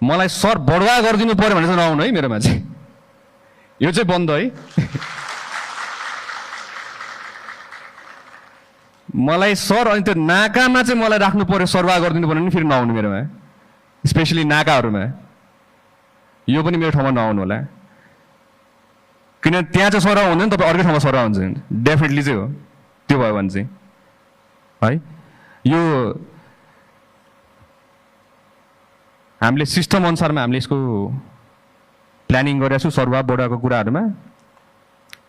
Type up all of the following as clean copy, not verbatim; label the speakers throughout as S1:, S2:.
S1: मलाई सर बढुवा गरिदिनु पर्यो भने चाहिँ नआउनु है मेरोमा चाहिँ, यो चाहिँ बन्द है। मलाई सर अनि त्यो नाकामा चाहिँ मलाई राख्नु पर्यो सरवाह गरिदिनु पर्यो भने फेरि नआउनु मेरोमा, स्पेसली नाकाहरूमा। यो पनि मेरो ठाउँमा नआउनु होला, किनभने त्यहाँ चाहिँ सरवाह हुँदैन, तपाईँ अर्कै ठाउँमा सरवाह हुन्छ डेफिनेटली चाहिँ हो। त्यो भयो भने चाहिँ है यो हामीले सिस्टम अनुसारमा हामीले यसको प्लानिङ गरेका छौँ सरवाह बढाएको कुराहरूमा।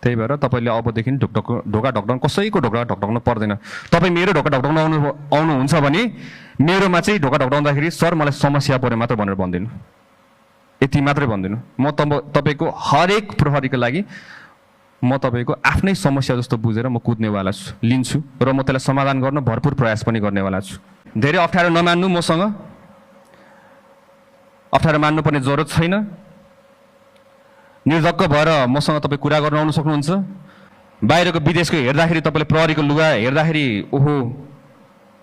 S1: त्यही भएर तपाईँले अबदेखि ढोका ढकढक्न कसैको ढोका ढकढक्नु पर्दैन। तपाईँ मेरो ढोका ढकढक्न आउनुहुन्छ भने मेरोमा चाहिँ ढोका ढकढक्दाखेरि सर मलाई समस्या पऱ्यो मात्र भनेर भन्दिनु, यति मात्रै भन्दिनु। म तपाईँको हरेक प्रहरीको लागि म तपाईँको आफ्नै समस्या जस्तो बुझेर म कुद्नेवाला छु, लिन्छु र म त्यसलाई समाधान गर्न भरपुर प्रयास पनि गर्नेवाला छु। धेरै अप्ठ्यारो नमान्नु, मसँग अप्ठ्यारो मान्नुपर्ने जरुरत छैन। निर्धक्क भएर मसँग तपाईँ कुरा गर्न आउनु सक्नुहुन्छ। बाहिरको विदेशको हेर्दाखेरि तपाईँले प्रहरीको लुगा हेर्दाखेरि ओहो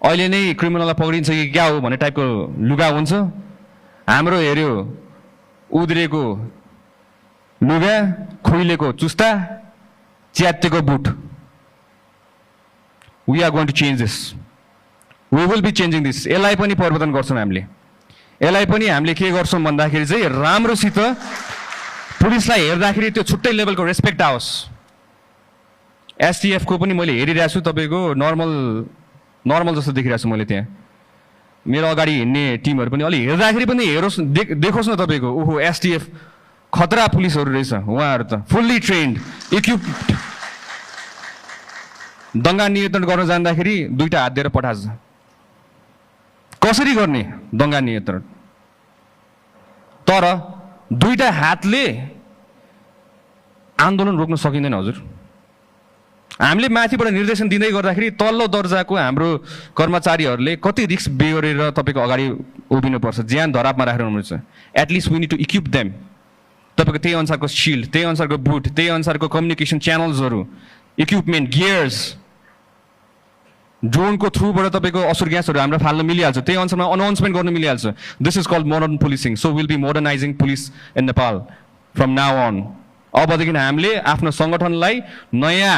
S1: अहिले नै क्रिमिनललाई पक्रिन्छ कि क्या हो भन्ने टाइपको लुगा हुन्छ। हाम्रो हेऱ्यो उद्रेको लुगा, खुइलेको जुस्ता, च्यातेको boot. We are going to change this, we will be changing this. यसलाई पनि परिवर्तन गर्छौँ हामीले। यसलाई पनि हामीले के गर्छौँ भन्दाखेरि चाहिँ राम्रोसित पुलिसलाई हेर्दाखेरि त्यो छुट्टै लेभलको रेस्पेक्ट आओस्। एसटिएफ को पनि मैले हेरिरहेको छु, तपाईँको नर्मल जस्तो देखिरहेको छु मैले। त्यहाँ मेरो अगाडि हिँड्ने टिमहरू पनि अलि हेर्दाखेरि पनि देखोस् न तपाईँको, ओहो एसटिएफ खतरा पुलिसहरू रहेछ। उहाँहरू त फुल्ली ट्रेन्ड, इक्विप्ड। दङ्गा नियन्त्रण गर्न जाँदाखेरि दुईटा हात दिएर पठान्छ। कसरी गर्ने दङ्गा नियन्त्रण? तर दुईटा हातले आन्दोलन रोक्न सकिँदैन हजुर। हामीले माथिबाट निर्देशन दिँदै गर्दाखेरि तल्लो दर्जाको हाम्रो कर्मचारीहरूले कति रिस्क बेहोरेर तपाईँको अगाडि उभिनुपर्छ, ज्यान धरापमा राखेर हुनुहुन्छ। At least we need to equip them. तपाईँको त्यही अनुसारको सिल्ड, त्यही अनुसारको बुट, त्यही अनुसारको कम्युनिकेसन च्यानल्सहरू, इक्विपमेन्ट, गियर्स, ड्रोनको थ्रुबाट तपाईँको असुर ग्यासहरू हाम्रो फाल्न मिलिहाल्छ। त्यही अनुसारमा अनाउन्समेन्ट गर्न मिलिहाल्छ। This is called modern policing. So will be modernising police in Nepal from now on. अबदेखि हामीले आफ्नो सङ्गठनलाई नयाँ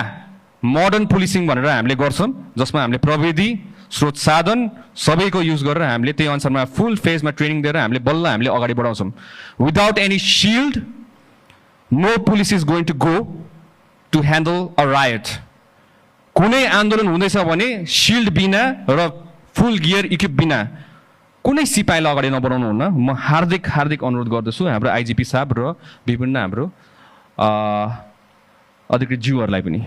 S1: मोडर्न पुलिसिङ भनेर हामीले गर्छौँ, जसमा हामीले प्रविधि, स्रोत साधन सबैको युज गरेर हामीले त्यही अनुसारमा फुल फेजमा ट्रेनिङ दिएर हामीले बल्ल हामीले अगाडि बढाउँछौँ। Without any shield no police is going to go to handle a riot. कुनै आन्दोलन हुँदैछ भने सिल्ड बिना र फुल गियर इक्विप बिना कुनै सिपाहीलाई अगाडि नबढाउनु हुन्न। म हार्दिक अनुरोध गर्दछु हाम्रो आइजिपी साहब र विभिन्न हाम्रो अधिकृत ज्यूहरूलाई पनि।